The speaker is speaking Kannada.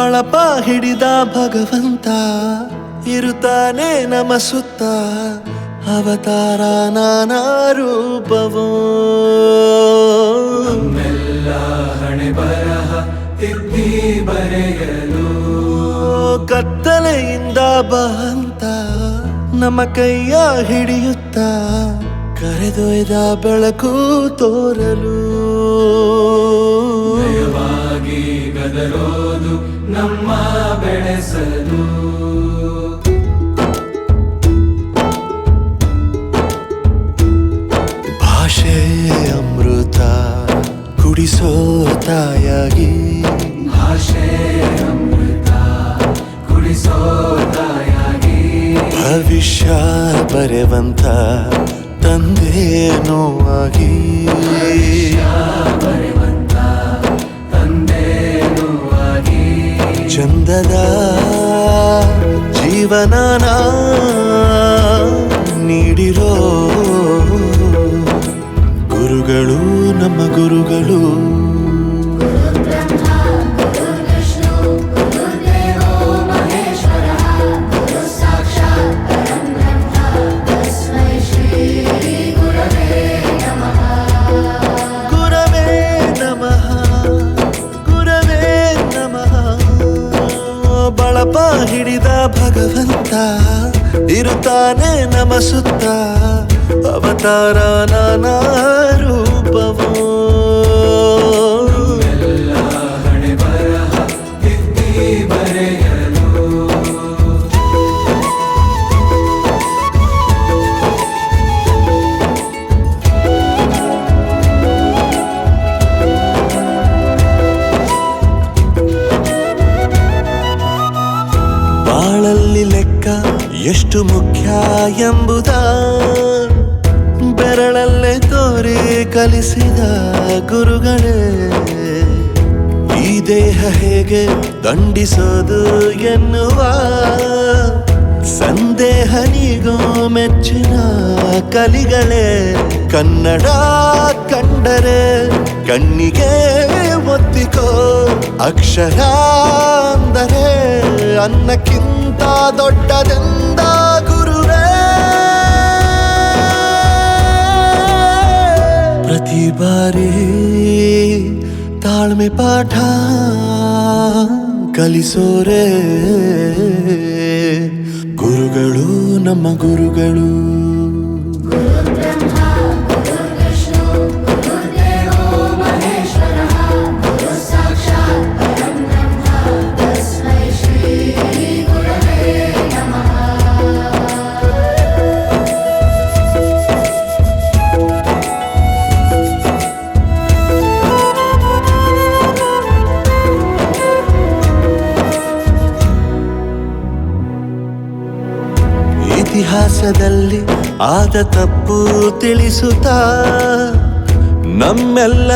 ಬಳಪ ಹಿಡಿದ ಭಗವಂತ ಇರುತ್ತಾನೆ ನಮ ಸುತ್ತ ಅವತಾರ ನಾನಾ ರೂಪವೋ ನಮ್ಮೆಲ್ಲ ಹಣೆ ಬರಹ ತಿದ್ದಿ ಬರೆಯಲು ಕತ್ತಲೆಯಿಂದ ಬಂತ ನಮ್ಮ ಕೈಯ ಹಿಡಿಯುತ್ತ ಕರೆದೊಯ್ದ ಬೆಳಕು ತೋರಲು ನಯವಾಗಿ ಗದರೋದು ನಮ್ಮ ಬೆಳೆಸಲು ಭಾಷೆ ಅಮೃತ ಕುಡಿಸೋ ತಾಯಾಗಿ ಭಾಷೆ ಅಮೃತ ಕುಡಿಸೋ ತಾಯಾಗಿ ಭವಿಷ್ಯ ಬರೆವಂತ ತಂದೆ ನೋವಾಗಿ ಬರೆವಂತ ತಂದೇನೂ ಆಗಿ ಚಂದದ ಜೀವನನ ನೀಡಿರೋ ಗುರುಗಳು ನಮ್ಮ ಗುರುಗಳು ಗುರವೇ ನಮಃ ಗುರವೇ ನಮಃ ಬಳಪ ಹಿಡಿದ ಭಗವಂತ ಇರುತ್ತಾನೆ ನಮ ಸುತ್ತ ಅವತಾರ ನಾನಾ ರೂಪವೋ ಎಲ್ಲ ಹಣೆ ಬರಹ ತಿದ್ದಿ ಬರೆಯಲು ಬಾಳಲ್ಲಿ ಲೆಕ್ಕ ಎಷ್ಟು ಮುಖ್ಯ ಎಂಬುದ ಬೆರಳಲ್ಲೇ ತೋರಿ ಕಲಿಸಿದ ಗುರುಗಳೇ ಈ ದೇಹ ಹೇಗೆ ದಂಡಿಸೋದು ಎನ್ನುವ ಸಂದೇಹ ನೀಗೋ ಮೆಚ್ಚಿನ ಕಲಿಗಳೇ ಕನ್ನಡ ಕಂಡರೆ ಕಣ್ಣಿಗೆ ಒತ್ತಿಕೋ ಅಕ್ಷರ ಅಂದರೆ ಅನ್ನಕ್ಕಿಂತ ದೊಡ್ಡದೆಂದ ಗುರುವೇ ಪ್ರತಿ ಬಾರಿ ತಾಳ್ಮೆ ಪಾಠ ಕಲಿಸೋರೆ ಗುರುಗಳು ನಮ್ಮ ಗುರುಗಳು ಇತಿಹಾಸದಲ್ಲಿ ಆದ ತಪ್ಪು ತಿಳಿಸುತ್ತಾ ನಮ್ಮೆಲ್ಲ